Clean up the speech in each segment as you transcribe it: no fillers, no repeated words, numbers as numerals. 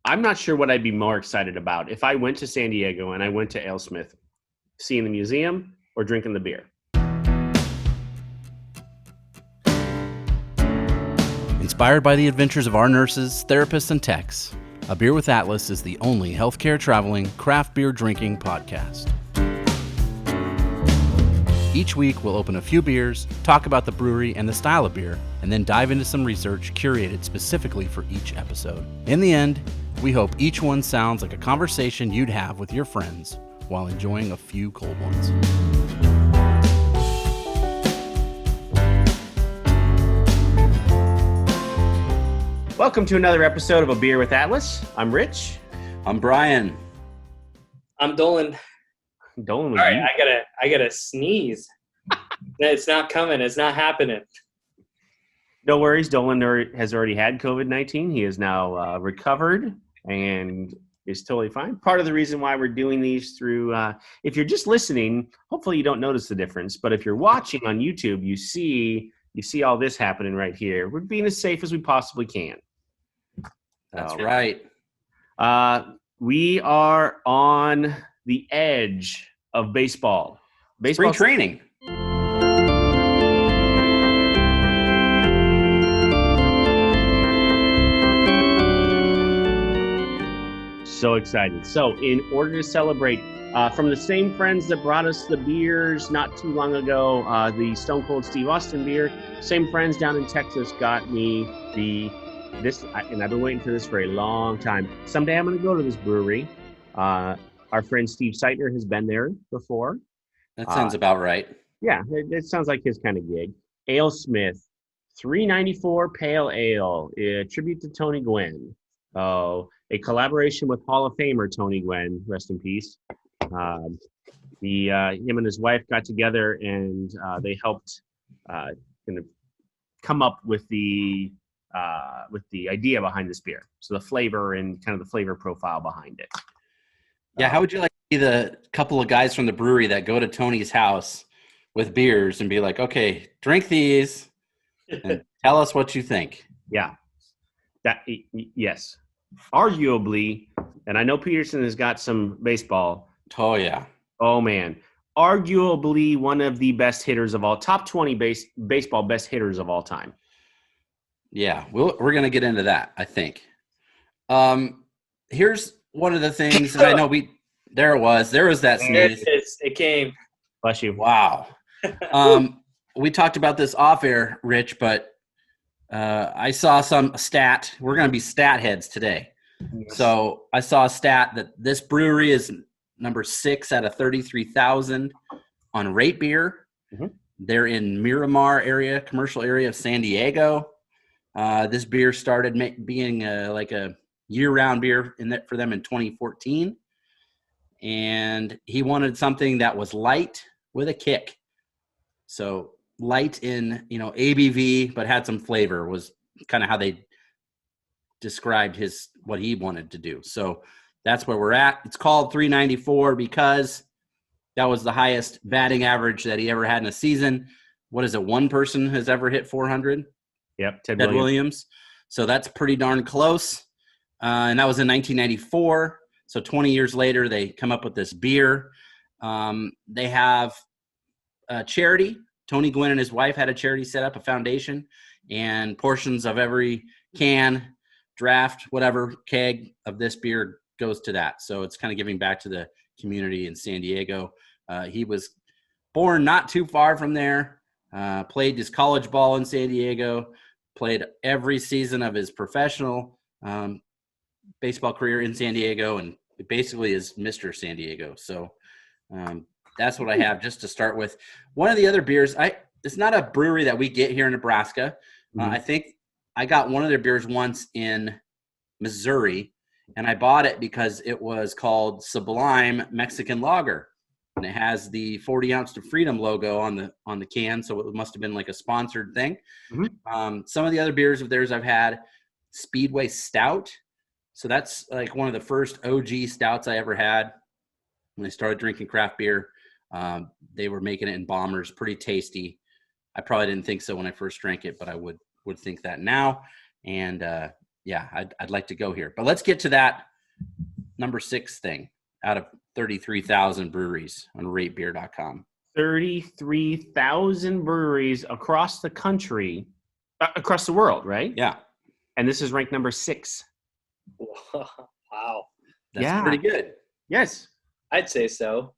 I'm not sure what I'd be more excited about if I went to San Diego and I went to AleSmith, seeing the museum or drinking the beer. Inspired by the adventures of our nurses, therapists, and techs, A Beer with Atlas is the only healthcare traveling craft beer drinking podcast. Each week, we'll open a few beers, talk about the brewery and the style of beer, and then dive into some research curated specifically for each episode. In the end, we hope each one sounds like a conversation you'd have with your friends while enjoying a few cold ones. Welcome to another episode of A Beer with Atlas. I'm Rich. I'm Brian. I'm Dolan. Dolan was All right, I gotta sneeze. It's not coming. It's not happening. No worries. Dolan has already had COVID-19. He is now recovered and is totally fine. Part of the reason why we're doing these through, if you're just listening, hopefully you don't notice the difference. But if you're watching on YouTube, you see all this happening right here. We're being as safe as we possibly can. That's right. We are on the edge of baseball. Spring training. So excited. So in order to celebrate, from the same friends that brought us the beers not too long ago, the Stone Cold Steve Austin beer, same friends down in Texas got me this, and I've been waiting for this for a long time. Someday I'm going to go to this brewery. Our friend Steve Seitner has been there before. That sounds about right. Yeah, it sounds like his kind of gig. AleSmith, 394 Pale Ale, a tribute to Tony Gwynn. A collaboration with Hall of Famer Tony Gwynn, rest in peace. Him and his wife got together and they helped kind of come up with the idea behind this beer. So the flavor and kind of the flavor profile behind it. Yeah, how would you like to be the couple of guys from the brewery that go to Tony's house with beers and be like, okay, drink these and tell us what you think? Yeah. Yes. Arguably, and I know Pedersen has got some baseball. Oh, yeah. Oh, man. Arguably one of the best hitters of all, top 20 baseball best hitters of all time. Yeah, we're going to get into that, I think. Here's one of the things, and I know there was that sneeze. It came. Bless you. Wow. We talked about this off air, Rich, but I saw some stat. We're going to be stat heads today. Yes. So I saw a stat that this brewery is number 6 out of 33,000 on Rate Beer. Mm-hmm. They're in Miramar area, commercial area of San Diego. This beer started being like a year-round beer for them in 2014. And he wanted something that was light with a kick. So light in, ABV, but had some flavor was kind of how they described what he wanted to do. So that's where we're at. It's called 394 because that was the highest batting average that he ever had in a season. What is it? One person has ever hit 400? Yep. Ted Williams. So that's pretty darn close. And that was in 1994. So 20 years later, they come up with this beer. They have a charity. Tony Gwynn and his wife had a charity set up, a foundation, and portions of every can, draft, whatever, keg of this beer goes to that. So it's kind of giving back to the community in San Diego. He was born not too far from there, played his college ball in San Diego, played every season of his professional baseball career in San Diego, and basically is Mr. San Diego. So that's what I have just to start with. One of the other beers, it's not a brewery that we get here in Nebraska. Mm-hmm. I think I got one of their beers once in Missouri, and I bought it because it was called Sublime Mexican Lager, and it has the 40 ounce to freedom logo on the can. So it must have been like a sponsored thing. Mm-hmm. Some of the other beers of theirs I've had, Speedway Stout. So that's like one of the first OG stouts I ever had when I started drinking craft beer. They were making it in bombers, pretty tasty. I probably didn't think so when I first drank it, but I would think that now. And yeah, I'd like to go here. But let's get to that number 6 thing out of 33,000 breweries on ratebeer.com. 33,000 breweries across the country, across the world, right? Yeah. And this is ranked number 6. Wow. That's pretty good. Yes. I'd say so.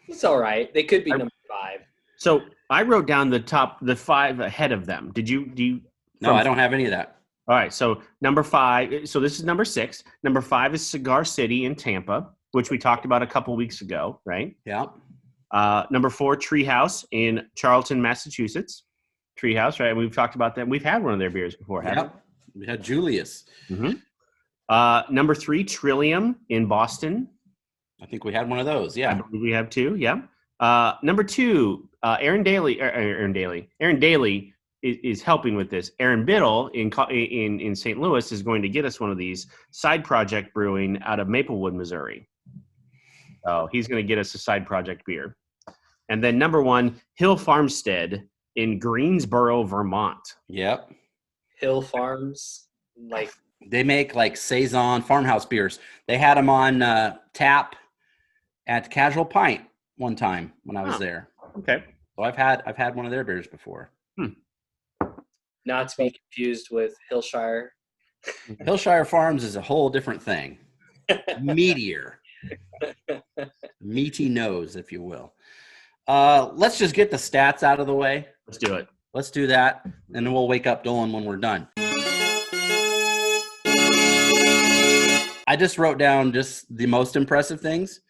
It's all right. They could be number 5. So I wrote down the 5 ahead of them. Do you? No, I don't have any of that. All right. So number 5. So this is number 6. Number 5 is Cigar City in Tampa, which we talked about a couple weeks ago, right? Yeah. Number 4, Treehouse in Charlton, Massachusetts. Treehouse, right? We've talked about that. We've had one of their beers before, haven't we? We had Julius. Mm-hmm. Number 3, Trillium in Boston. I think we had one of those. Yeah. I believe we have 2. Yeah. Number 2, Aaron Daly is helping with this. Aaron Biddle in St. Louis is going to get us one of these. Side Project Brewing out of Maplewood, Missouri. So he's going to get us a side project beer. And then number 1, Hill Farmstead in Greensboro, Vermont. Yep. Hill Farms, like they make like Saison farmhouse beers. They had them on tap at Casual Pint one time when I was there. Okay. So I've had one of their beers before. not to be confused with Hillshire. Hillshire Farms is a whole different thing. Meatier. Meaty nose, if you will. Let's just get the stats out of the way. Let's do it. Let's do that, and then we'll wake up Dolan when we're done. I just wrote down just the most impressive things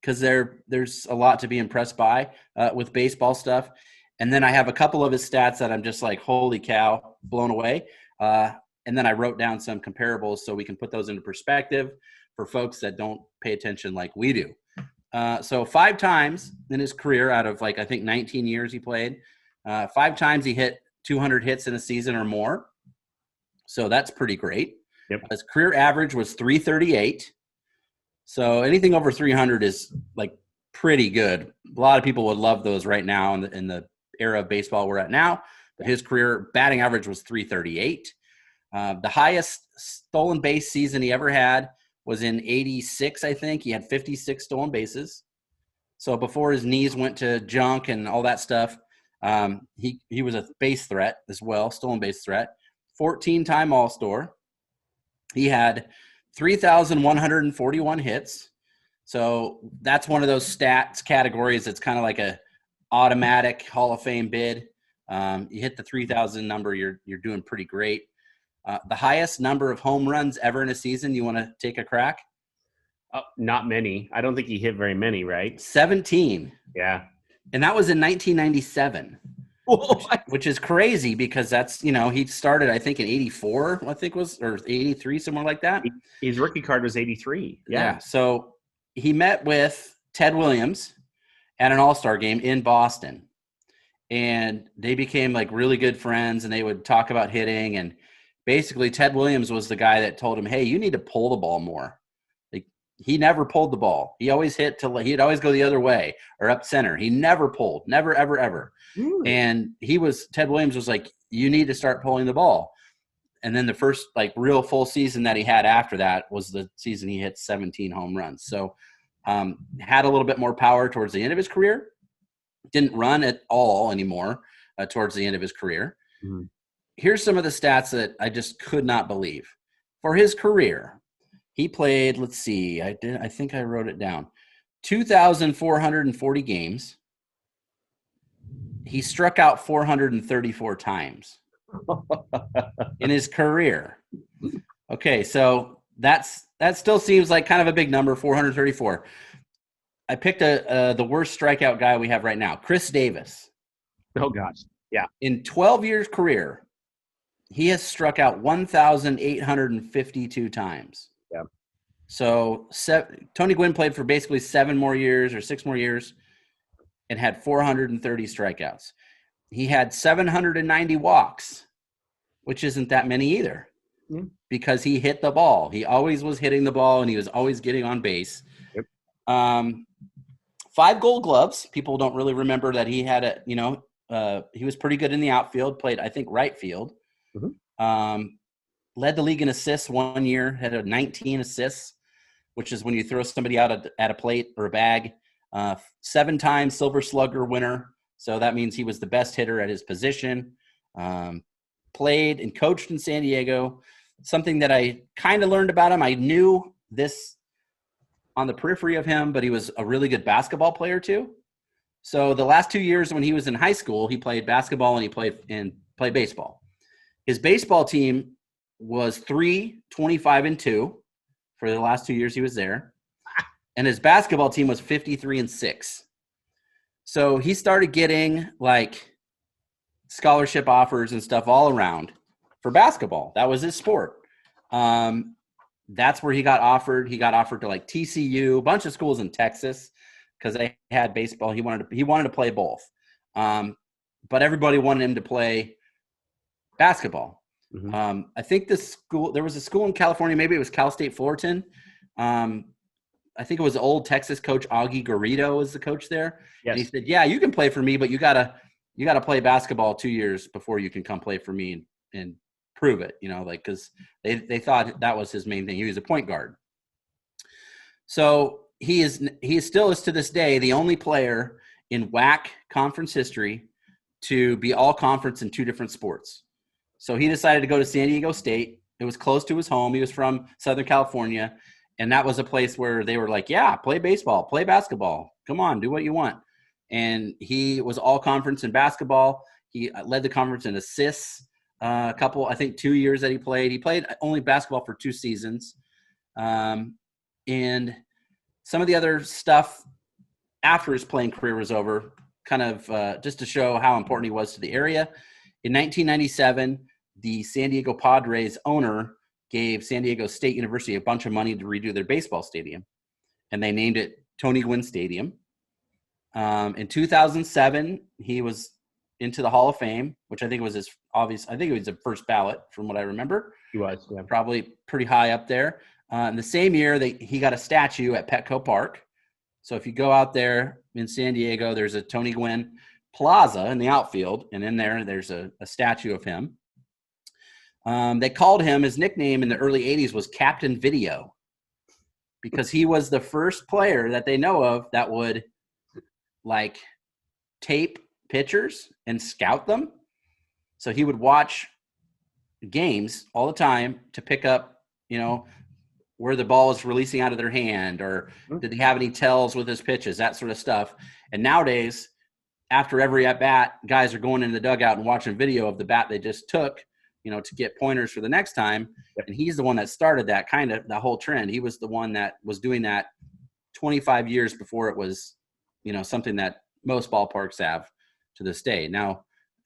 because there's a lot to be impressed by with baseball stuff. And then I have a couple of his stats that I'm just like, holy cow, blown away. And then I wrote down some comparables so we can put those into perspective for folks that don't pay attention like we do. So 5 times in his career out of like, I think 19 years he played, 5 times he hit 200 hits in a season or more. So that's pretty great. Yep. His career average was 338. So anything over 300 is like pretty good. A lot of people would love those right now in the era of baseball we're at now. But his career batting average was 338. The highest stolen base season he ever had was in 86, I think. He had 56 stolen bases. So before his knees went to junk and all that stuff, he was a base threat as well, stolen base threat. 14-time All-Star. He had 3,141 hits. So that's one of those stats categories. It's kind of like a automatic Hall of Fame bid. You hit the 3,000 number, you're doing pretty great. The highest number of home runs ever in a season. You want to take a crack? Not many. I don't think he hit very many, right? 17. Yeah. And that was in 1997, which is crazy because that's, he started, I think, in 84, I think was, or 83, somewhere like that. His rookie card was 83. Yeah. So he met with Ted Williams at an All-Star game in Boston. And they became like really good friends and they would talk about hitting. And basically Ted Williams was the guy that told him, hey, you need to pull the ball more. Like he never pulled the ball. He always he'd always go the other way or up center. He never pulled, never, ever, ever. And Ted Williams was like, you need to start pulling the ball. And then the first like real full season that he had after that was the season he hit 17 home runs. So had a little bit more power towards the end of his career. Didn't run at all anymore towards the end of his career. Mm-hmm. Here's some of the stats that I just could not believe. For his career, he played, let's see, I think I wrote it down, 2,440 games. He struck out 434 times in his career. Okay, so that still seems like kind of a big number, 434. I picked the worst strikeout guy we have right now, Chris Davis. Oh, gosh. Yeah. In 12 years career, he has struck out 1,852 times. Yeah. So Tony Gwynn played for basically 7 more years or 6 more years and had 430 strikeouts. He had 790 walks, which isn't that many either because he hit the ball. He always was hitting the ball and he was always getting on base. Yep. 5 Gold Gloves. People don't really remember that he had he was pretty good in the outfield, played, I think, right field. Mm-hmm. led the league in assists one year, had a 19 assists, which is when you throw somebody out at a plate or a bag. 7-time Silver Slugger winner. So that means he was the best hitter at his position. Played and coached in San Diego. Something that I kind of learned about him. I knew this on the periphery of him, but he was a really good basketball player too. So the last 2 years when he was in high school, he played basketball and he played baseball. His baseball team was 3-25-2 for the last 2 years he was there. And his basketball team was 53-6. So he started getting like scholarship offers and stuff all around for basketball. That was his sport. That's where he got offered. He got offered to like TCU, a bunch of schools in Texas because they had baseball. He wanted to play both. But everybody wanted him to play basketball. Mm-hmm. I think there was a school in California, maybe it was Cal State Fullerton. I think it was old Texas coach Augie Garrido was the coach there. Yes. And he said, yeah, you can play for me, but you gotta play basketball 2 years before you can come play for me and prove it, because they thought that was his main thing. He was a point guard. So he still is to this day the only player in WAC conference history to be all conference in 2 different sports. So he decided to go to San Diego State. It was close to his home. He was from Southern California. And that was a place where they were like, yeah, play baseball, play basketball. Come on, do what you want. And he was all conference in basketball. He led the conference in assists. I think 2 years that he played. He played only basketball for 2 seasons. And some of the other stuff after his playing career was over, kind of just to show how important he was to the area. In 1997, the San Diego Padres owner gave San Diego State University a bunch of money to redo their baseball stadium, and they named it Tony Gwynn Stadium. In 2007, he was into the Hall of Fame, which I think was his obvious. I think it was the first ballot from what I remember. He was, yeah. Probably pretty high up there. In the same year, he got a statue at Petco Park. So if you go out there in San Diego, there's a Tony Gwynn Plaza in the outfield, and in there's a statue of him. They called him, his nickname in the early 80s was Captain Video, because he was the first player that they know of that would like tape pitchers and scout them. So he would watch games all the time to pick up, where the ball is releasing out of their hand, or did he have any tells with his pitches, that sort of stuff. And nowadays, after every at-bat, guys are going into the dugout and watching video of the bat they just took, to get pointers for the next time. And he's the one that started that the whole trend. He was the one that was doing that 25 years before it was, something that most ballparks have to this day. Now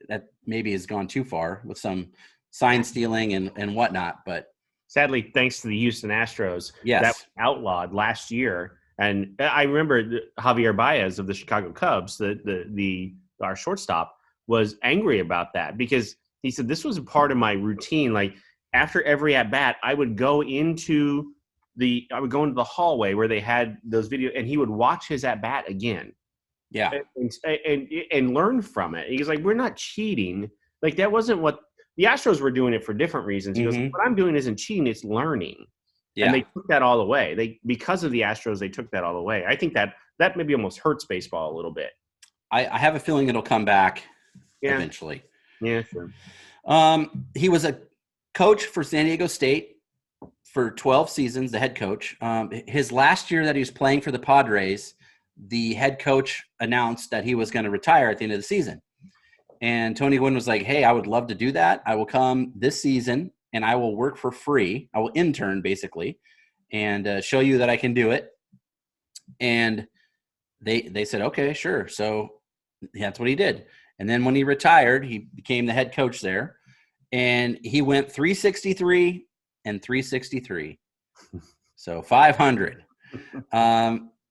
that maybe has gone too far with some sign stealing and whatnot, but sadly, thanks to the Houston Astros, yes, that was outlawed last year. And I remember Javier Baez of the Chicago Cubs, our shortstop, was angry about that because he said this was a part of my routine. Like after every at bat, I would go into the hallway where they had those videos, and he would watch his at bat again. Yeah, and learn from it. He's like, we're not cheating. Like that wasn't what the Astros were doing it for different reasons. He goes, what I'm doing isn't cheating; it's learning. Yeah. And they took that all away. Because of the Astros, they took that all away. I think that maybe almost hurts baseball a little bit. I have a feeling it'll come back eventually. Yeah, sure. He was a coach for San Diego State for 12 seasons, the head coach. His last year that he was playing for the Padres, the head coach announced that he was going to retire at the end of the season. And Tony Gwynn was like, hey, I would love to do that. I will come this season and I will work for free. I will intern basically and show you that I can do it. And they said, okay, sure. So that's what he did. And then when he retired, he became the head coach there, and he went 363 and 363. So 500.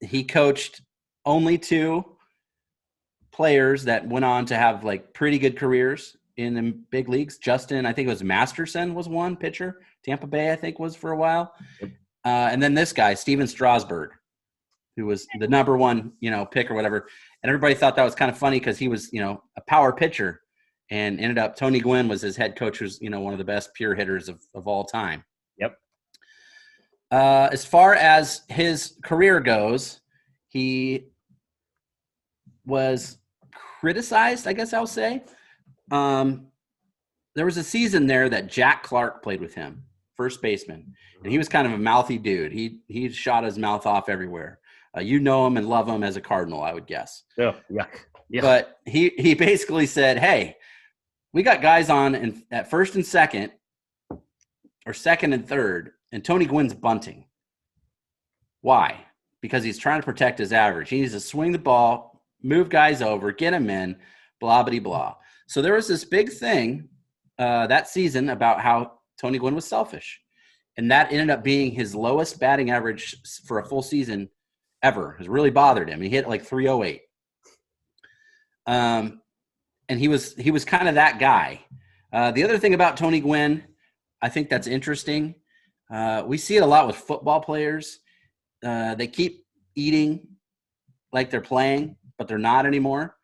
He coached only 2 players that went on to have like pretty good careers in the big leagues. Justin, I think it was Masterson was one pitcher. Tampa Bay, I think, was for a while. And then this guy, Steven Strasburg, who was the number 1, pick or whatever. And everybody thought that was kind of funny because he was, a power pitcher. and ended up Tony Gwynn was his head coach, who's, you know, one of the best pure hitters of all time. Yep. As far as his career goes, he was criticized, I guess I'll say. There was a season there that Jack Clark played with him, first baseman, and he was kind of a mouthy dude. He shot his mouth off everywhere. You know him and love him as a Cardinal, I would guess. Oh, yuck. Yeah. But he basically said, hey, we got guys on at first and second, or second and third, and Tony Gwynn's bunting. Why? Because he's trying to protect his average. He needs to swing the ball, move guys over, get them in, blah, blah, blah. So there was this big thing that season about how Tony Gwynn was selfish. And that ended up being his lowest batting average for a full season ever. It really bothered him. He hit like 308. And he was kind of that guy. The other thing about Tony Gwynn, I think that's interesting. We see it a lot with football players. They keep eating like they're playing, but they're not anymore.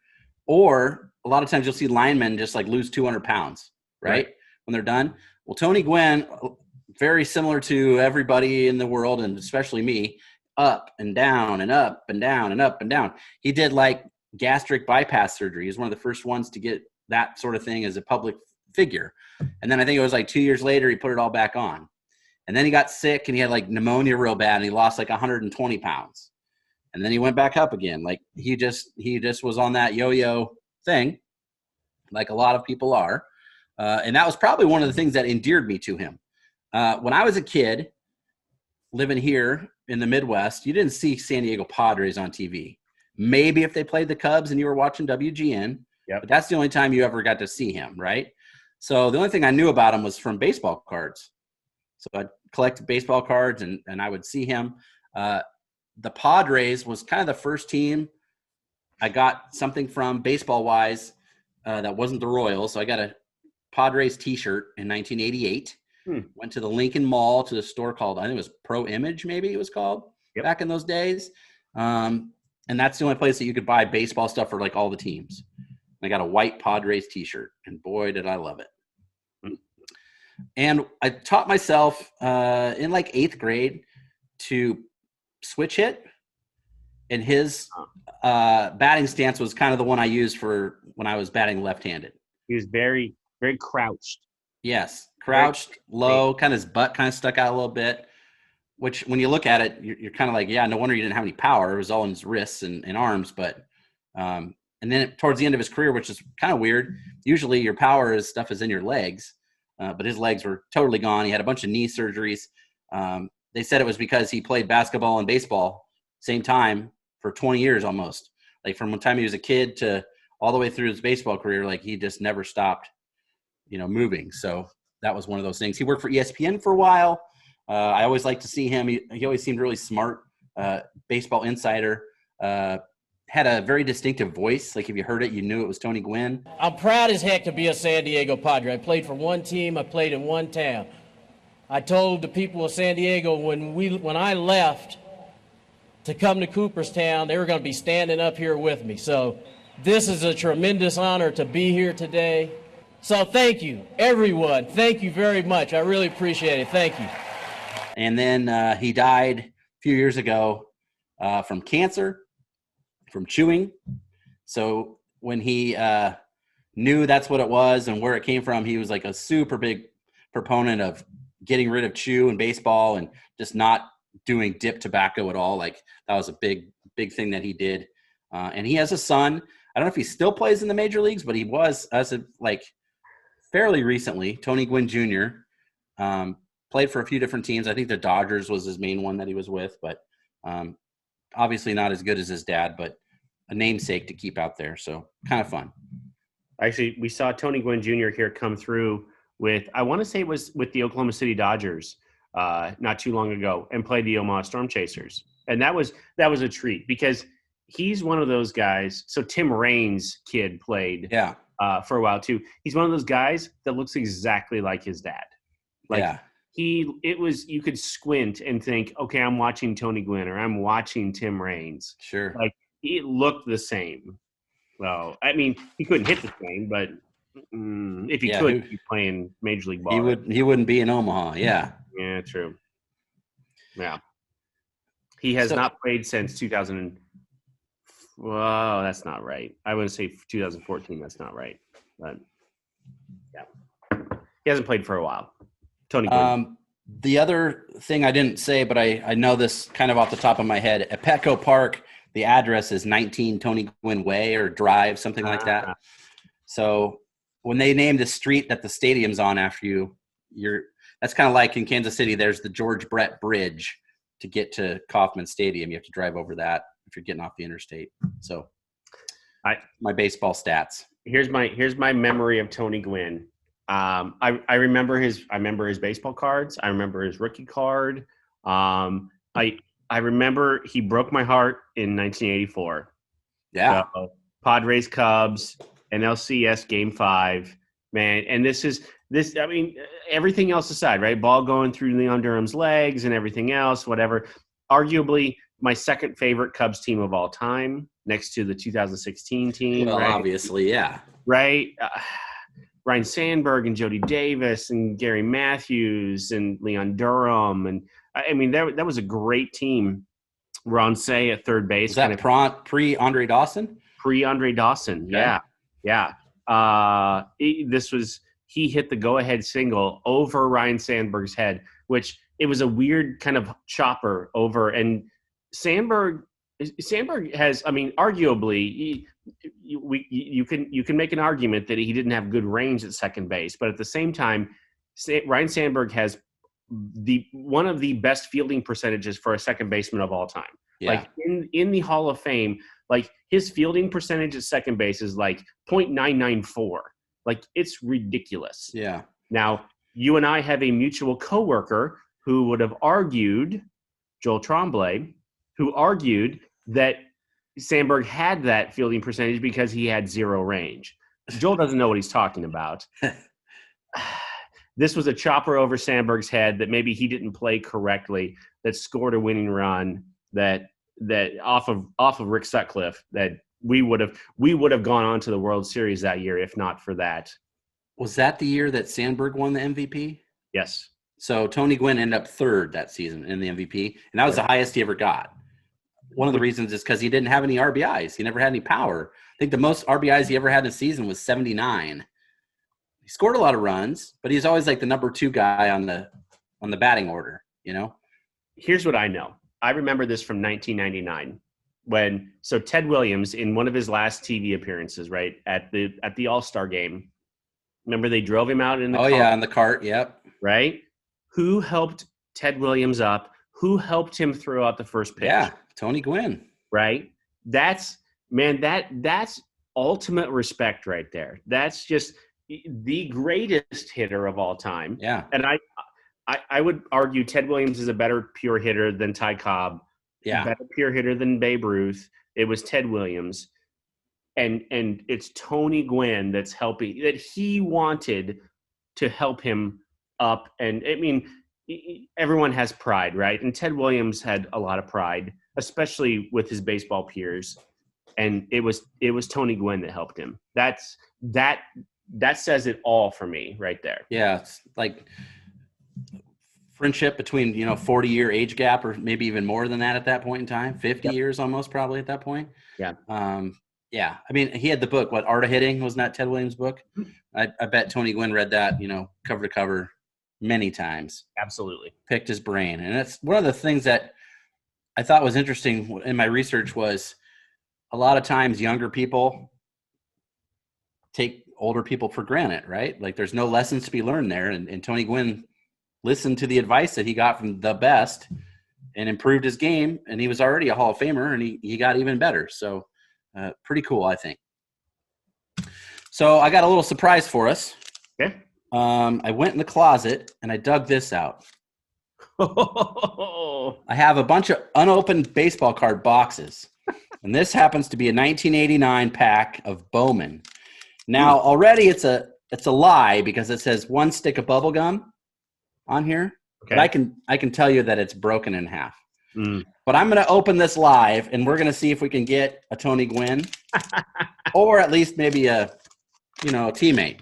Or a lot of times you'll see linemen just like lose 200 pounds, right? When they're done. Well, Tony Gwynn, very similar to everybody in the world, and especially me, up and down and up and down and up and down. He did like gastric bypass surgery. He's one of the first ones to get that sort of thing as a public figure. And then I think it was like 2 years later, he put it all back on. And then he got sick and he had like pneumonia real bad and he lost like 120 pounds. And then he went back up again. Like he just was on that yo-yo thing, like a lot of people are. And that was probably one of the things that endeared me to him. When I was a kid living here in the Midwest, you didn't see San Diego Padres on TV. Maybe if they played the Cubs and you were watching WGN, but that's the only time you ever got to see him, right? So the only thing I knew about him was from baseball cards. So I'd collect baseball cards and I would see him. The Padres was kind of the first team I got something from baseball-wise that wasn't the Royals. So I got a Padres t-shirt in 1988. Went to the Lincoln Mall to the store called, I think it was Pro Image, maybe it was called back in those days. And that's the only place that you could buy baseball stuff for like all the teams. I got a white Padres t-shirt, and boy, did I love it. And I taught myself in like 8th grade to switch hit. And his batting stance was kind of the one I used for when I was batting left-handed. He was very, very crouched. Yes, crouched, low, kind of his butt kind of stuck out a little bit, which when you look at it, you're kind of like, yeah, no wonder you didn't have any power. It was all in his wrists and arms. But and then towards the end of his career, which is kind of weird, usually your power stuff is in your legs, but his legs were totally gone. He had a bunch of knee surgeries. They said it was because he played basketball and baseball same time for 20 years almost. Like from the time he was a kid to all the way through his baseball career, like he just never stopped, moving. So that was one of those things. He worked for ESPN for a while. I always liked to see him. He always seemed really smart, baseball insider, had a very distinctive voice. Like if you heard it, you knew it was Tony Gwynn. I'm proud as heck to be a San Diego Padre. I played for one team. I played in one town. I told the people of San Diego when I left to come to Cooperstown, they were going to be standing up here with me. So this is a tremendous honor to be here today. So thank you, everyone. Thank you very much. I really appreciate it. Thank you. And then he died a few years ago from cancer, from chewing. So when he knew that's what it was and where it came from, he was like a super big proponent of getting rid of chew in baseball and just not doing dip tobacco at all. Like that was a big thing that he did. And he has a son. I don't know if he still plays in the major leagues, but he was as of like fairly recently. Tony Gwynn Jr. Played for a few different teams. I think the Dodgers was his main one that he was with, but obviously not as good as his dad, but a namesake to keep out there. So kind of fun. Actually, we saw Tony Gwynn Jr. here come through with, I want to say it was with the Oklahoma City Dodgers not too long ago, and played the Omaha Storm Chasers. And that was a treat because he's one of those guys. So Tim Raines' kid played for a while too. He's one of those guys that looks exactly like his dad. You could squint and think, okay, I'm watching Tony Gwynn or I'm watching Tim Raines. Sure. Like it looked the same. Well, I mean, he couldn't hit the same, but If he could be playing Major League ball. He wouldn't be in Omaha. Yeah. Yeah, true. Yeah. He has not played since 2000. Well, that's not right. I wouldn't say 2014. That's not right. But yeah, he hasn't played for a while. Tony Gwynn. The other thing I didn't say, but I know this kind of off the top of my head. At Petco Park, the address is 19 Tony Gwynn Way or Drive, something like that. So when they named the street that the stadium's on after you, that's kind of like in Kansas City. There's the George Brett Bridge to get to Kauffman Stadium. You have to drive over that if you're getting off the interstate. So, my baseball stats. Here's my memory of Tony Gwynn. I remember his baseball cards. I remember his rookie card. I remember he broke my heart in 1984. Yeah. So, Padres Cubs NLCS Game 5. Man, and this. I mean, everything else aside, right? Ball going through Leon Durham's legs and everything else, whatever. Arguably my second favorite Cubs team of all time, next to the 2016 team. Well, right? obviously, yeah. Right? Ryan Sandberg and Jody Davis and Gary Matthews and Leon Durham. And, I mean, that was a great team. Ronce at third base. Was that pre-Andre Dawson? Pre-Andre Dawson, okay. Yeah. He hit the go-ahead single over Ryan Sandberg's head, which it was a weird kind of chopper over. And Sandberg has, I mean, arguably, you can make an argument that he didn't have good range at second base, but at the same time, Ryan Sandberg has one of the best fielding percentages for a second baseman of all time. Yeah. Like in the Hall of Fame, like his fielding percentage at second base is like .994. Like, it's ridiculous. Yeah. Now, you and I have a mutual coworker who would have argued, Joel Tremblay, who argued that Sandberg had that fielding percentage because he had zero range. Joel doesn't know what he's talking about. This was a chopper over Sandberg's head that maybe he didn't play correctly, that scored a winning run, that off of Rick Sutcliffe, that we would have gone on to the World Series that year if not for that. Was that the year that Sandberg won the MVP? Yes. So Tony Gwynn ended up third that season in the MVP, and that was the highest he ever got. One of the reasons is because he didn't have any RBIs. He never had any power. I think the most RBIs he ever had in a season was 79. He scored a lot of runs, but he's always like the number 2 guy on the batting order, you know? Here's what I know. I remember this from 1999. So Ted Williams, in one of his last TV appearances, right, at the All-Star game, remember they drove him out in the cart? Oh, yeah, in the cart, yep. Right? Who helped Ted Williams up? Who helped him throw out the first pitch? Yeah, Tony Gwynn. Right? That's ultimate respect right there. That's just the greatest hitter of all time. Yeah. And I would argue Ted Williams is a better pure hitter than Ty Cobb. Yeah. A better pure hitter than Babe Ruth. It was Ted Williams. And it's Tony Gwynn that's helping, that he wanted to help him up. And I mean, everyone has pride, right? And Ted Williams had a lot of pride, especially with his baseball peers. And it was Tony Gwynn that helped him. That says it all for me right there. Yeah. It's like friendship between, 40-year age gap, or maybe even more than that at that point in time, 50 years almost probably at that point. Yeah. Yeah. I mean, he had the book, Art of Hitting, wasn't that Ted Williams' book? I bet Tony Gwynn read that, cover to cover many times. Absolutely. Picked his brain. And that's one of the things that I thought was interesting in my research was a lot of times younger people take older people for granted, right? Like there's no lessons to be learned there. And Tony Gwynn listened to the advice that he got from the best and improved his game. And he was already a Hall of Famer, and he got even better. So pretty cool, I think. So I got a little surprise for us. Okay. I went in the closet and I dug this out. I have a bunch of unopened baseball card boxes. And this happens to be a 1989 pack of Bowman. Now, already it's a lie because it says 1 stick of bubble gum on here. Okay. But I can tell you that it's broken in half. But I'm going to open this live, and we're going to see if we can get a Tony Gwynn or at least maybe a teammate.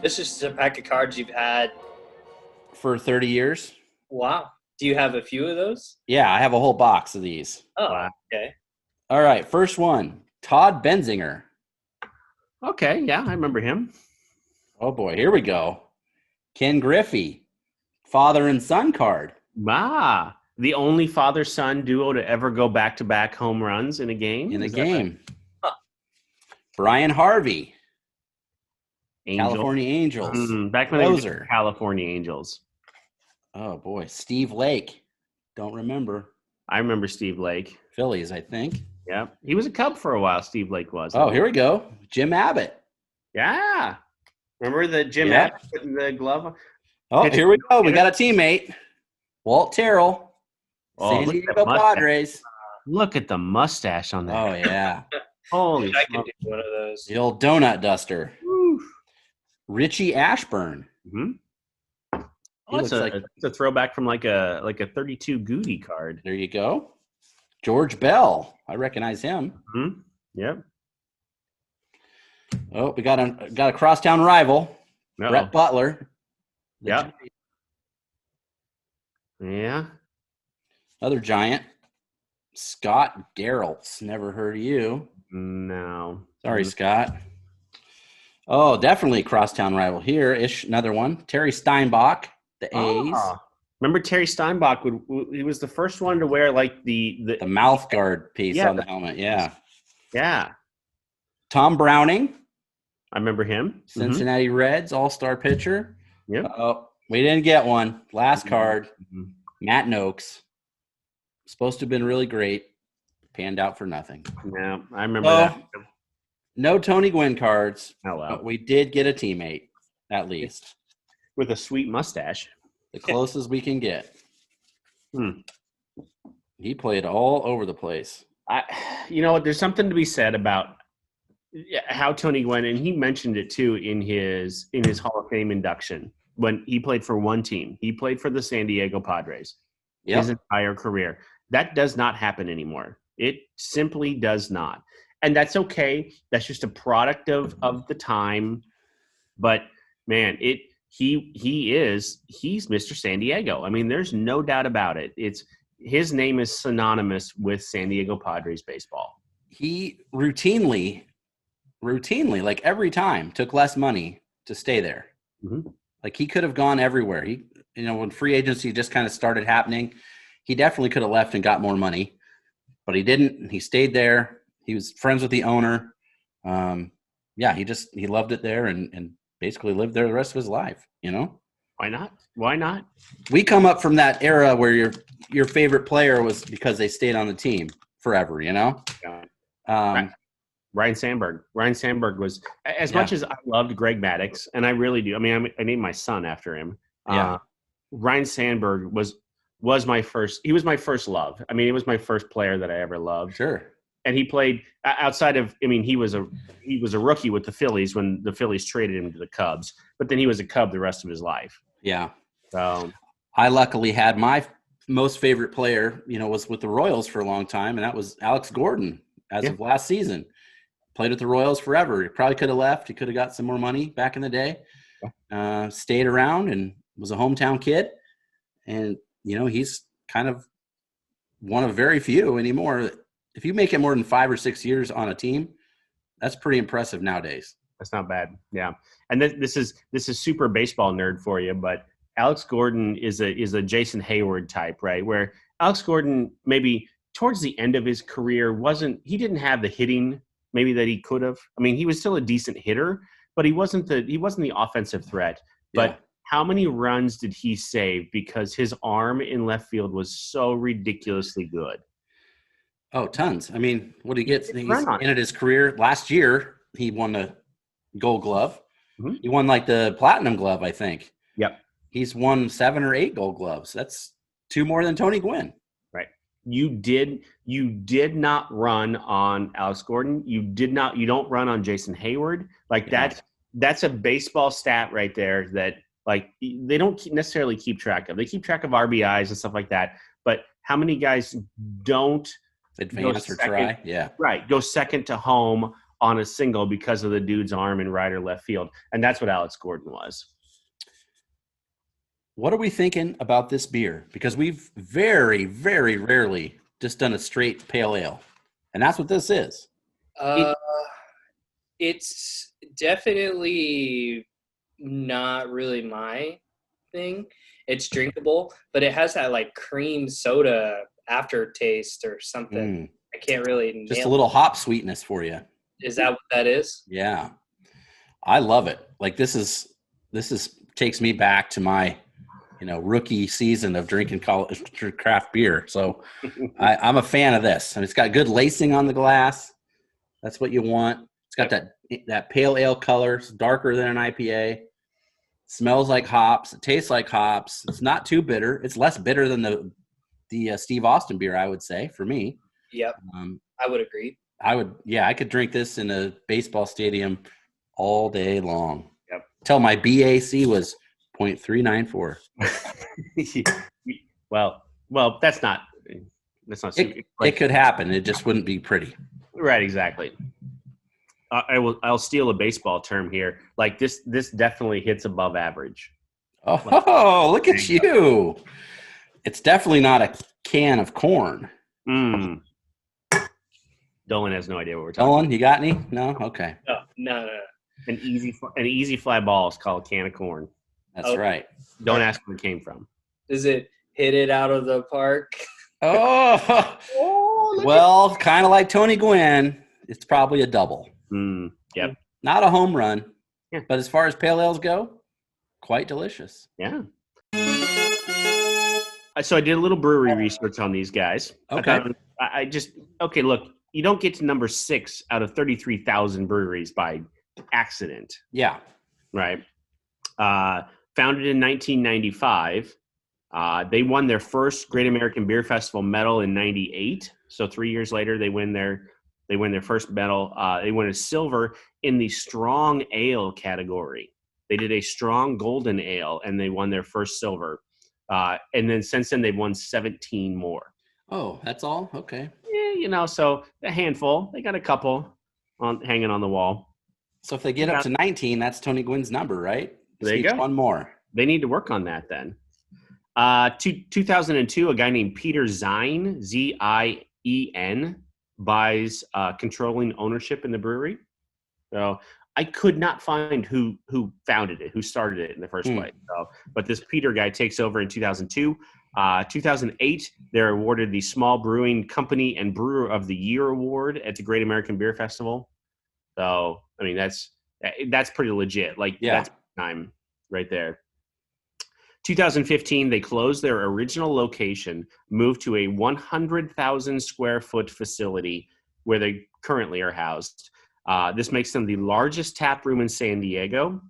This is just a pack of cards you've had. For 30 years. Wow. Do you have a few of those? Yeah, I have a whole box of these. Oh, Wow. okay. All right, first one, Todd Benzinger. Okay, yeah, I remember him. Oh boy, here we go. Ken Griffey, father and son card. The only father-son duo to ever go back-to-back home runs in a game. In a Is that right? game. Huh. Brian Harvey, Angel. California Angels. Back when they were Closer. California Angels. Oh boy, Steve Lake. Don't remember. I remember Steve Lake. Phillies, I think. Yeah, he was a Cub for a while. Steve Lake was. Oh, here we go. Jim Abbott. Yeah, remember the Jim Yeah. Abbott putting the glove on? Oh, here we go. We got a teammate. Walt Terrell. Oh, San look at Diego that mustache. Padres. Look at the mustache on that. Oh, yeah. Holy I can smoke. do one of those. The old donut duster. Woo. Richie Ashburn. Mm-hmm. He Oh, looks like it's a throwback from like a 32 Goody card. There you go. George Bell. I recognize him. Mm-hmm. Yep. Oh, we got a crosstown rival, Uh-oh. Brett Butler. The Yep. Yeah. Other giant, Scott Geraltz. Never heard of you. No. Sorry, Scott. Oh, definitely crosstown rival here. Ish, another one. Terry Steinbach, the A's. Ah. Remember Terry Steinbach? He was the first one to wear like the The mouth guard piece Yeah, on the helmet. Yeah. yeah. Tom Browning, I remember him. Mhm. Cincinnati Reds, all-star pitcher. Yep. Oh, we didn't get one. Last card, Mhm. Matt Noakes. Supposed to have been really great. Panned out for nothing. Yeah, I remember Oh, that. no Tony Gwynn cards, Hello. but we did get a teammate, at least. With a sweet mustache. The closest we can get. Hmm. He played all over the place. You know what? There's something to be said about how Tony Gwynn, and he mentioned it too in his Hall of Fame induction when he played for one team. He played for the San Diego Padres his entire career. That does not happen anymore. It simply does not, and that's okay. That's just a product of the time. But man, he's Mr. San Diego. I mean, there's no doubt about it. His name is synonymous with San Diego Padres baseball. He routinely, like every time, took less money to stay there. Mm-hmm. Like he could have gone everywhere. When free agency just kind of started happening, he definitely could have left and got more money, but he didn't. He stayed there. He was friends with the owner. He loved it there and basically lived there the rest of his life. Why not? Why not? We come up from that era where your favorite player was because they stayed on the team forever. Ryan Sandberg. Ryan Sandberg was as much as I loved Greg Maddux, and I really do. I mean, I named my son after him. Ryan Sandberg was my first. He was my first love. I mean, it was my first player that I ever loved. Sure. And he played outside of. I mean, he was a rookie with the Phillies when the Phillies traded him to the Cubs. But then he was a Cub the rest of his life. Yeah. So I luckily had my most favorite player. Was with the Royals for a long time, and that was Alex Gordon. As of last season, played with the Royals forever. He probably could have left. He could have got some more money back in the day. Stayed around and was a hometown kid. And, he's kind of one of very few anymore. If you make it more than 5 or 6 years on a team, that's pretty impressive nowadays. That's not bad. Yeah. And this is super baseball nerd for you, but Alex Gordon is a Jason Hayward type, right? Where Alex Gordon maybe towards the end of his career he didn't have the hitting maybe that he could have. I mean, he was still a decent hitter, but he wasn't the offensive threat. But how many runs did he save because his arm in left field was so ridiculously good? Oh, tons. I mean, what did he get? He's on ended his career last year. He won the Gold Glove. Mm-hmm. He won like the Platinum Glove, I think. Yep. He's won 7 or 8 Gold Gloves. That's 2 more than Tony Gwynn. Right. You did not run on Alex Gordon. You don't run on Jason Hayward. Like that's a baseball stat right there that like they don't necessarily keep track of. They keep track of RBIs and stuff like that. but how many guys don't Advance or try? Yeah. Right, go second to home on a single because of the dude's arm in right or left field, and that's what Alex Gordon was. What are we thinking about this beer? Because we've very, very rarely just done a straight pale ale, and that's what this is. It's definitely not really my thing. It's drinkable, but it has that like cream soda aftertaste or something. I can't really Just nail a little hop sweetness for you. Is that what that is? Yeah. I love it. Like this takes me back to my, rookie season of drinking college craft beer. So I'm a fan of this. And it's got good lacing on the glass. That's what you want. It's got that pale ale color. It's darker than an IPA. Smells like hops. It tastes like hops. It's not too bitter. It's less bitter than the Steve Austin beer, I would say, for me. Yep. I would agree. I could drink this in a baseball stadium all day long. Yep. Till my BAC was 0.394. Well, that's not super. It could happen. It just wouldn't be pretty. Right, exactly. I'll steal a baseball term here. Like this definitely hits above average. Oh, look at you. It's definitely not a can of corn. Dolan has no idea what we're talking Dolan, you got any? No? Okay. No. An easy fly ball is called a can of corn. That's right. Don't ask where it came from. Does it hit it out of the park? Oh, well, kind of like Tony Gwynn, it's probably a double. Yep. Not a home run, yeah. But as far as pale ales go, quite delicious. Yeah. So I did a little brewery research on these guys. Okay. Look, you don't get to number 6 out of 33,000 breweries by accident. Yeah. Right. Founded in 1995. They won their first Great American Beer Festival medal in 98. So 3 years later, they win their first medal. They won a silver in the strong ale category. They did a strong golden ale, and they won their first silver. And then since then, they've won 17 more. Oh, that's all? Okay. Yeah, so a handful. They got a couple hanging on the wall. So if they get up to 19, that's Tony Gwynn's number, right? There you go. One more. They need to work on that then. 2002, a guy named Peter Zine, Zien, buys controlling ownership in the brewery. So I could not find who founded it, who started it in the first place. So, but this Peter guy takes over in 2002. 2008, they're awarded the Small Brewing Company and Brewer of the Year award at the Great American Beer Festival. So, I mean, that's pretty legit. Like, that's time right there. 2015, they closed their original location, moved to a 100,000 square foot facility where they currently are housed. This makes them the largest tap room in San Diego.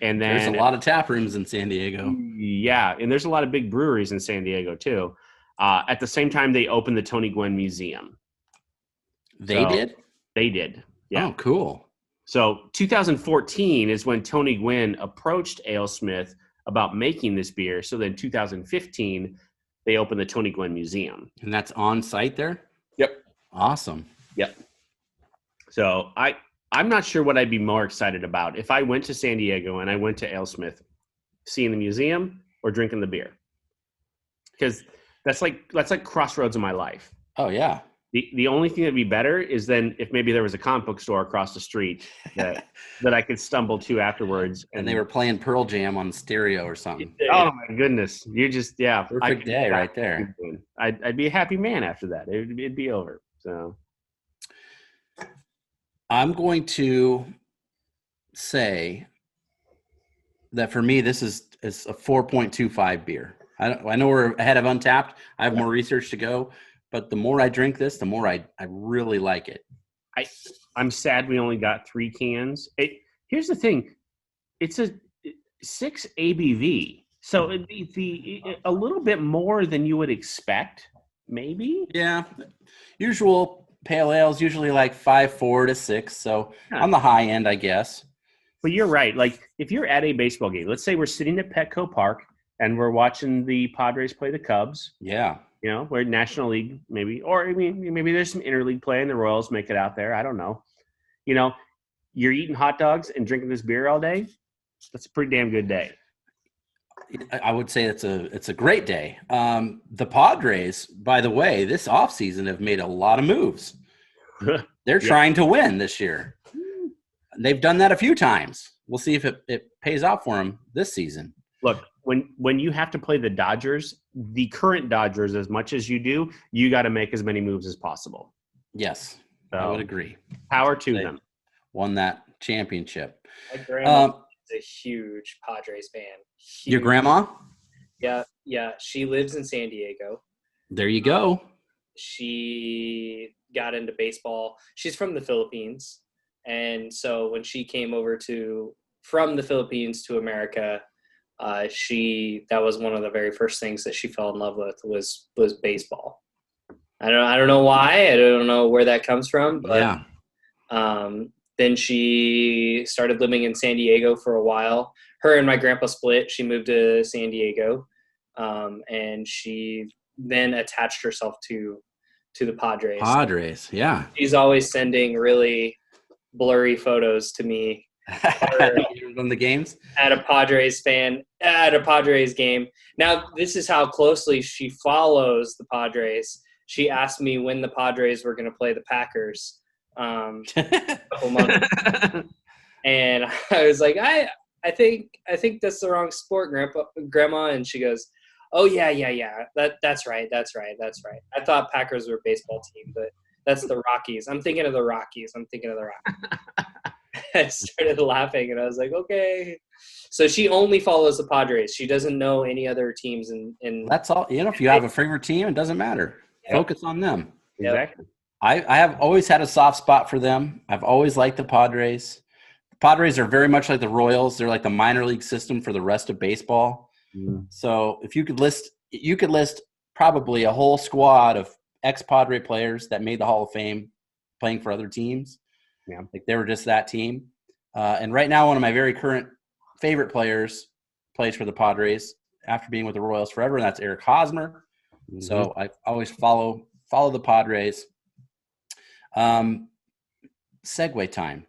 And then there's a lot of tap rooms in San Diego. Yeah, and there's a lot of big breweries in San Diego too. At the same time, they opened the Tony Gwynn Museum. They did? Yeah. Oh, cool. So 2014 is when Tony Gwynn approached AleSmith about making this beer. So then 2015, they opened the Tony Gwynn Museum. And that's on site there? Yep. Awesome. Yep. So I'm not sure what I'd be more excited about if I went to San Diego and I went to AleSmith, seeing the museum or drinking the beer. Because that's like crossroads in my life. Oh, yeah. The only thing that'd be better is then if maybe there was a comic book store across the street that I could stumble to afterwards. And they were playing Pearl Jam on stereo or something. Oh my goodness. You're just, Perfect day right there. I'd be a happy man after that. It'd be over. So I'm going to say that for me, this is a 4.25 beer. I know we're ahead of Untapped. I have more research to go. But the more I drink this, the more I really like it. I'm sad we only got 3 cans. Here's the thing. It's a 6 ABV. So it'd be a little bit more than you would expect, maybe? Yeah. Usual pale ales, usually like 5.4 to 6. So on the high end, I guess. But you're right. Like if you're at a baseball game, let's say we're sitting at Petco Park and we're watching the Padres play the Cubs. Yeah. You know, where National League maybe, or I mean, maybe there's some interleague play and the Royals make it out there. I don't know. You know, you're eating hot dogs and drinking this beer all day. That's a pretty damn good day. I would say it's a great day. The Padres, by the way, this offseason have made a lot of moves. They're trying to win this year. They've done that a few times. We'll see if it pays off for them this season. Look, when you have to play the Dodgers, the current Dodgers, as much as you do, you got to make as many moves as possible. Yes, So, I would agree. Power to them. Won that championship. My grandma is a huge Padres fan. Huge. Your grandma? Yeah. She lives in San Diego. There you go. She got into baseball. She's from the Philippines. And so when she came over from the Philippines to America, that was one of the very first things that she fell in love with was baseball. I don't know why. I don't know where that comes from, but then she started living in San Diego for a while. Her and my grandpa split. She moved to San Diego, and she then attached herself to the Padres. Padres, yeah. She's always sending really blurry photos to me on the games at a Padres game. Now, this is how closely she follows the Padres. She asked me when the Padres were going to play the Packers a couple months ago. And I was like, I think that's the wrong sport, Grandma. And she goes, oh yeah. That's right. I thought Packers were a baseball team, but that's the Rockies. I'm thinking of the Rockies. I started laughing, and I was like, okay. So she only follows the Padres. She doesn't know any other teams. In That's all. You know, if you have a favorite team, it doesn't matter. Yep. Focus on them. Exactly. I have always had a soft spot for them. I've always liked the Padres. The Padres are very much like the Royals. They're like the minor league system for the rest of baseball. So if you could list probably a whole squad of ex-Padre players that made the Hall of Fame playing for other teams. Yeah. Like they were just that team. And right now, one of my very current favorite players plays for the Padres after being with the Royals forever, and that's Eric Hosmer. Mm-hmm. So I always follow the Padres. Segue time.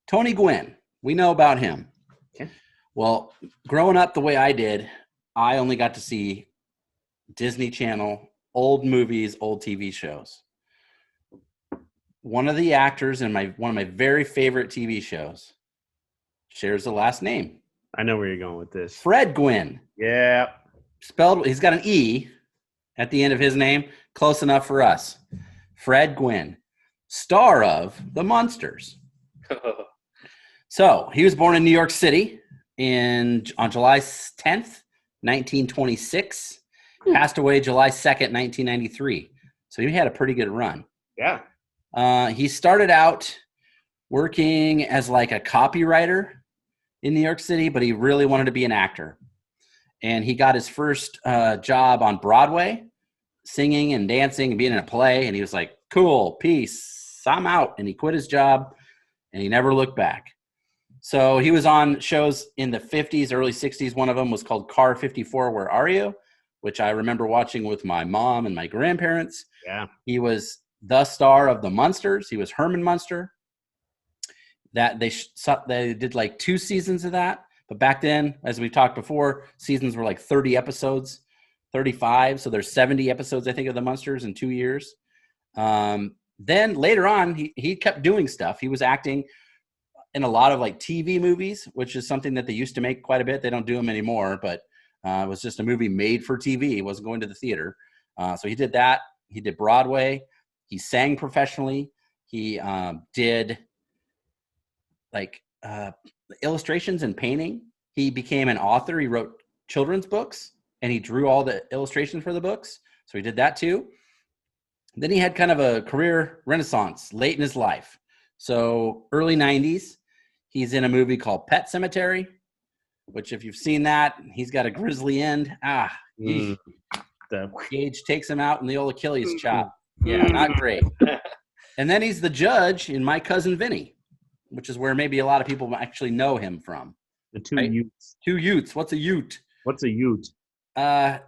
Tony Gwynn. We know about him. Okay. Well, growing up the way I did, I only got to see Disney Channel, old movies, old TV shows. One of the actors in one of my very favorite TV shows shares the last name. I know where you're going with this. Fred Gwynn. Yeah. Spelled, he's got an E at the end of his name. Close enough for us. Fred Gwynn, star of The Munsters. So he was born in New York City on July 10th, 1926. Passed away July 2nd, 1993. So he had a pretty good run. Yeah. He started out working as like a copywriter in New York City, but he really wanted to be an actor. And he got his first job on Broadway, singing and dancing and being in a play. And he was like, cool, peace, I'm out. And he quit his job, and he never looked back. So he was on shows in the 50s, early 60s. One of them was called Car 54, Where Are You?, which I remember watching with my mom and my grandparents. Yeah. He was the star of The Munsters. He was Herman Munster. That they did like 2 seasons of that. But back then, as we talked before, seasons were like 30 episodes, 35. So there's 70 episodes, I think, of The Munsters in 2 years. Then later on, he kept doing stuff. He was acting in a lot of like TV movies, which is something that they used to make quite a bit. They don't do them anymore, but it was just a movie made for TV. It wasn't going to the theater. So he did that. He did Broadway. He sang professionally. He did like illustrations and painting. He became an author. He wrote children's books, and he drew all the illustrations for the books. So he did that too. Then he had kind of a career renaissance late in his life. So early 90s, he's in a movie called Pet Sematary, which if you've seen that, he's got a grisly end. The Gage takes him out in the old Achilles chop. Yeah, not great. And then he's the judge in My Cousin Vinny, which is where maybe a lot of people actually know him from. The two Utes. 2 Utes. What's a Ute? What's a Ute?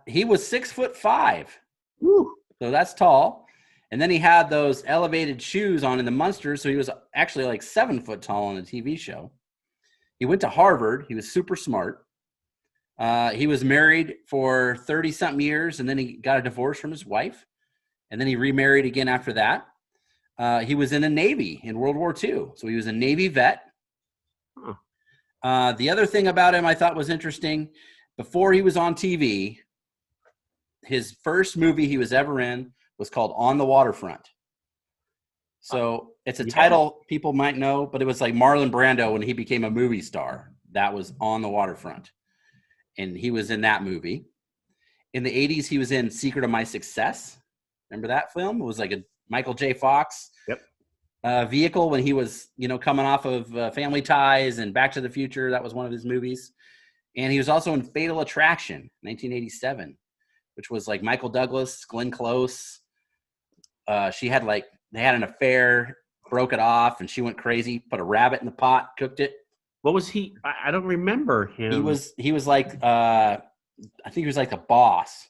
He was 6'5", Woo. So that's tall. And then he had those elevated shoes on in the Munsters, so he was actually like 7 foot tall on a TV show. He went to Harvard. He was super smart. He was married for 30-something years, and then he got a divorce from his wife. And then he remarried again after that. He was in the Navy in World War II, so he was a Navy vet. The other thing about him I thought was interesting, before he was on TV, his first movie he was ever in was called On the Waterfront. So it's a title people might know, but it was like Marlon Brando when he became a movie star. That was On the Waterfront. And he was in that movie. In the 80s, he was in Secret of My Success. Remember that film? It was like a Michael J. Fox vehicle when he was, coming off of Family Ties and Back to the Future. That was one of his movies. And he was also in Fatal Attraction, 1987, which was like Michael Douglas, Glenn Close. They had an affair, broke it off, and she went crazy, put a rabbit in the pot, cooked it. What was he? I don't remember him. He was like, I think he was like the boss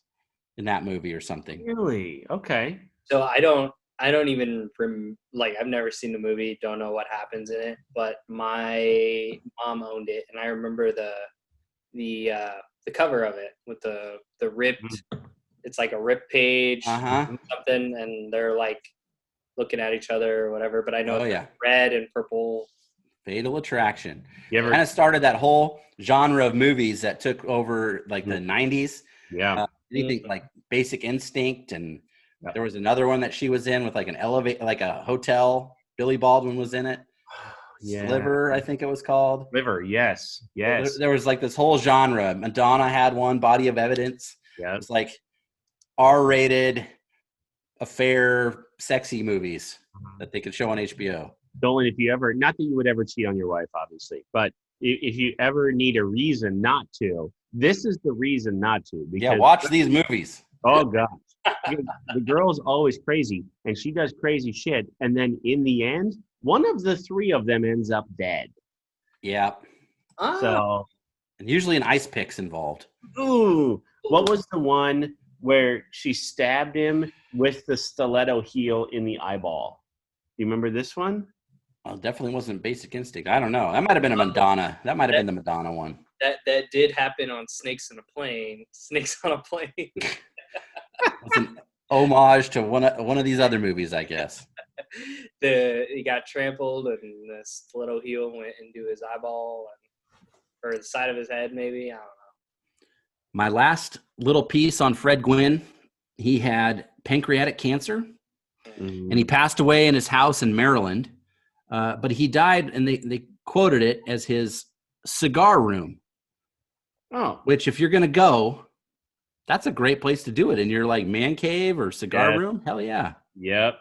in that movie or something. Really? Okay. So I don't even I've never seen the movie, don't know what happens in it, but my mom owned it, and I remember the cover of it with the ripped. It's like a rip page, something, and they're like looking at each other or whatever. But I know red and purple. Fatal Attraction. Kind of started that whole genre of movies that took over like the 90s. Yeah. Anything like Basic Instinct, and there was another one that she was in with like an like a hotel. Billy Baldwin was in it. Sliver, I think it was called. Sliver, yes. There was like this whole genre. Madonna had one, Body of Evidence. Yeah. It was like R-rated affair sexy movies that they could show on HBO. Dolan, if you ever, not that you would ever cheat on your wife, obviously, but if you ever need a reason not to, this is the reason not to. Because, watch these movies. Oh, gosh. The girl's always crazy, and she does crazy shit. And then in the end, one of the three of them ends up dead. Yeah. So, and usually an ice pick's involved. Ooh. What was the one where she stabbed him with the stiletto heel in the eyeball? Do you remember this one? Well, definitely wasn't Basic Instinct. I don't know. That might have been a Madonna. That might have been the Madonna one. That did happen on Snakes on a Plane. Snakes on a Plane. It's an homage to one of these other movies, I guess. He got trampled, and the stiletto heel went into his eyeball, or the side of his head, maybe. I don't know. My last little piece on Fred Gwynn, he had pancreatic cancer, and he passed away in his house in Maryland. But he died, and they quoted it as his cigar room. Oh. Which, if you're going to go, that's a great place to do it. In your, like, man cave or cigar room? Hell yeah. Yep.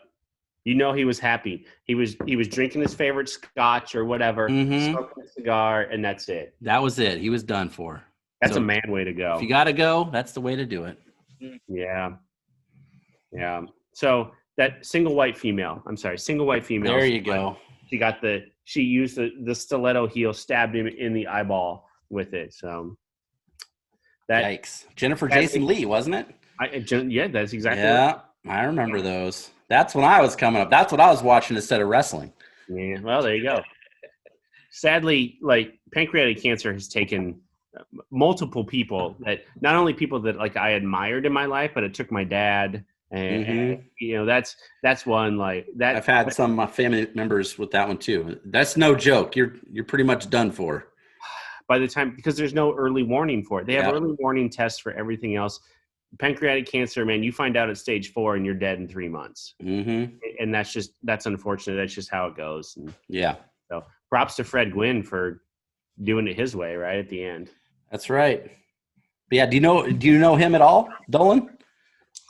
He was happy. He was drinking his favorite scotch or whatever, smoking a cigar, and that's it. That was it. He was done for. That's a man way to go. If you got to go, that's the way to do it. Yeah. Yeah. So that single white female. There you go. She used the stiletto heel, stabbed him in the eyeball with it. So yikes. Jennifer Jason Leigh, wasn't it? That's exactly right. I remember those. That's when I was coming up. That's what I was watching instead of wrestling. Yeah, well, there you go. Sadly, like, pancreatic cancer has taken multiple people, that not only people that like I admired in my life, but it took my dad. And that's one like that. I've had some of my family members with that one too. That's no joke. You're pretty much done for. By the time, because there's no early warning for it. They have early warning tests for everything else. Pancreatic cancer, man, you find out at stage 4 and you're dead in 3 months. And that's unfortunate. That's just how it goes. And so props to Fred Gwynn for doing it his way, right at the end. That's right. But yeah, do you know him at all, Dolan?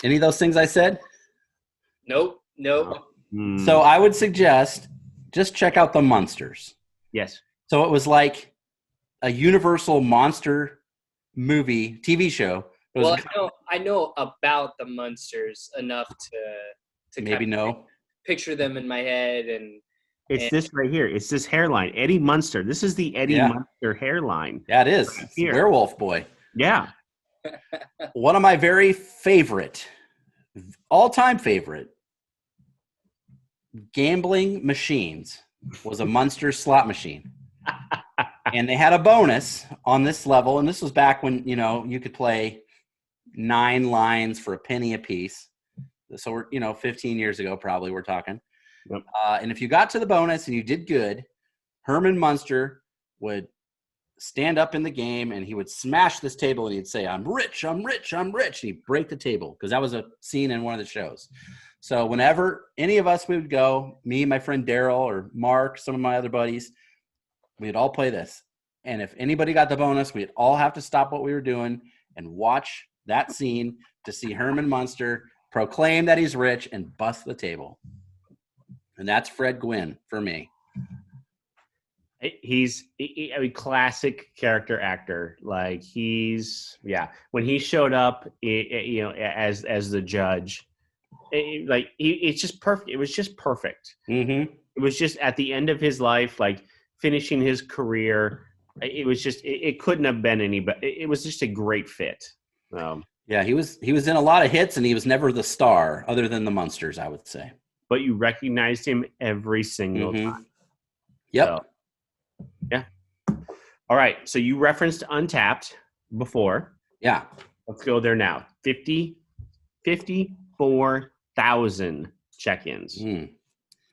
Any of those things I said? Nope. So I would suggest just check out the Munsters. Yes. So it was like a Universal monster movie, TV show. Well, I know about the Munsters enough to maybe know. Picture them in my head, and this right here. It's this hairline, Eddie Munster. This is the Eddie Munster hairline. Yeah, it is. Right, Werewolf Boy. Yeah. One of my very favorite All-time favorite, gambling machines, was a Munster slot machine. And they had a bonus on this level, and this was back when, you could play 9 lines for a penny a piece. So we're, 15 years ago probably we're talking. Yep. And if you got to the bonus and you did good, Herman Munster would stand up in the game and he would smash this table and he'd say, I'm rich, I'm rich, I'm rich. And he'd break the table because that was a scene in one of the shows. So whenever any of us would go, me, my friend Daryl or Mark, some of my other buddies, we'd all play this. And if anybody got the bonus, we'd all have to stop what we were doing and watch that scene to see Herman Munster proclaim that he's rich and bust the table. And that's Fred Gwynn for me. He's a classic character actor. Like when he showed up, as the judge, it's just perfect. It was just perfect. Mm-hmm. It was just at the end of his life, like finishing his career. It was just, it couldn't have been any, but it was just a great fit. Yeah, he was in a lot of hits, and he was never the star other than the Munsters, I would say. But you recognized him every single time. Yep. So, yeah. All right. So you referenced Untapped before. Yeah. Let's go there now. 54,000 check-ins.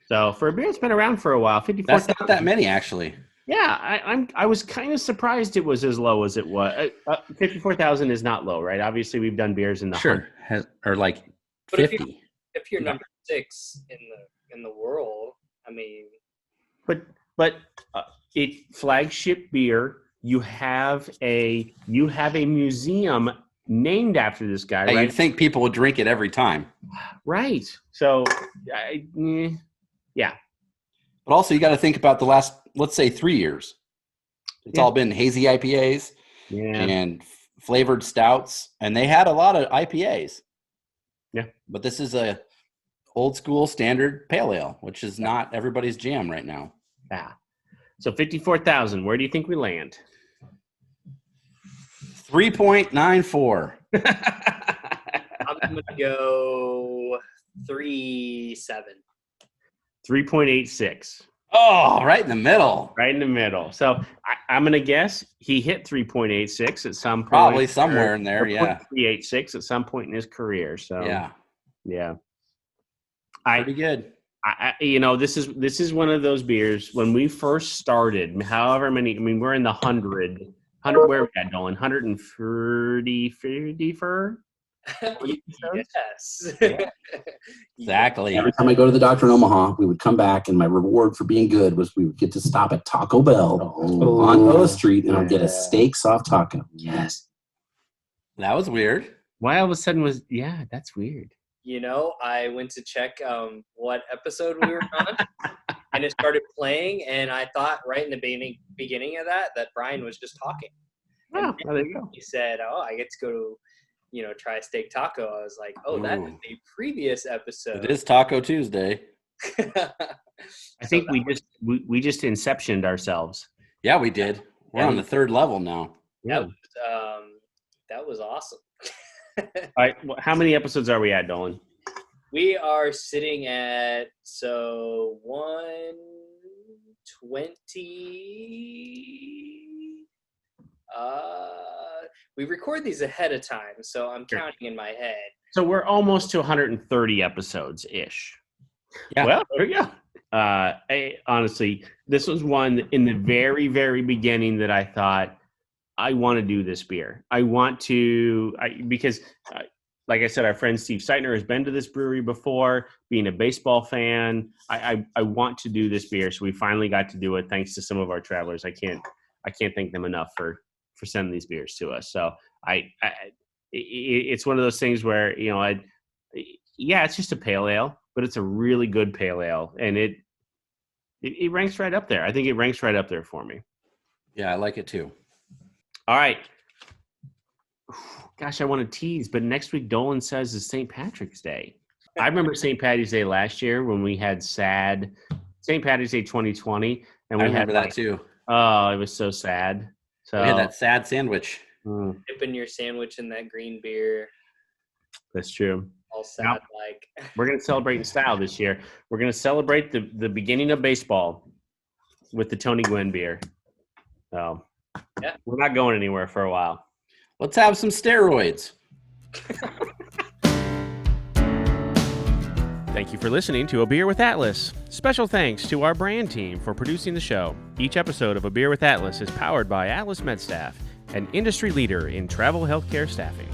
So for a beer that's been around for a while, 54,000. That's not that many, actually. Yeah, I was kind of surprised it was as low as it was. 54,000 is not low, right? Obviously, we've done beers in the or like But 50. if you're number 6 in the world, I mean, but it flagship beer. You have a museum named after this guy, right? You'd think people would drink it every time, right? So, yeah. But also, you got to think about the last, let's say, 3 years. It's all been hazy IPAs and flavored stouts, and they had a lot of IPAs. Yeah. But this is a old school standard pale ale, which is not everybody's jam right now. Yeah. So 54,000. Where do you think we land? 3.94. I'm going to go 3.7. 3.86. Oh, right in the middle. Right in the middle. So I'm going to guess he hit 3.86 at some point. Probably somewhere in there, yeah. 3.86 at some point in his career. So yeah. Pretty good. This is one of those beers when we first started, however many, I mean, we're in the 100, where are we at, Nolan? 130 for? Yes. Exactly. Every time I go to the doctor in Omaha, we would come back, and my reward for being good was we would get to stop at Taco Bell on O Street, and I'd get a steak soft taco. Yes. That was weird. Why all of a sudden that's weird. I went to check what episode we were on, and it started playing, and I thought right in the beginning of that Brian was just talking. Oh, there you go. He said, I get to go to, try a steak taco. I was like, that is a previous episode. It is Taco Tuesday. I think we just inceptioned ourselves. Yeah, we did. We're on the 3rd level now. Yeah. That was awesome. All right. How many episodes are we at, Dolan? We are sitting at 120. We record these ahead of time, so I'm counting in my head. So we're almost to 130 episodes ish. Yeah. Well, there we go. Honestly, this was one in the very, very beginning that I thought, I want to do this beer. Because like I said, our friend Steve Seitner has been to this brewery before, being a baseball fan. I want to do this beer. So we finally got to do it thanks to some of our travelers. I can't thank them enough for sending these beers to us. So it's one of those things where, it's just a pale ale, but it's a really good pale ale. And it ranks right up there. I think it ranks right up there for me. Yeah, I like it too. All right. Gosh, I want to tease, but next week Dolan says is St. Patrick's Day. I remember St. Patty's Day last year when we had St. Patty's Day 2020. And we remember that too. Oh, it was so sad. So we had that sad sandwich. Dipping your sandwich in that green beer. That's true. all sad like. We're going to celebrate in style this year. We're going to celebrate the beginning of baseball with the Tony Gwynn beer. So we're not going anywhere for a while. Let's have some steroids. Thank you for listening to A Beer with Atlas. Special thanks to our brand team for producing the show. Each episode of A Beer with Atlas is powered by Atlas MedStaff, an industry leader in travel healthcare staffing.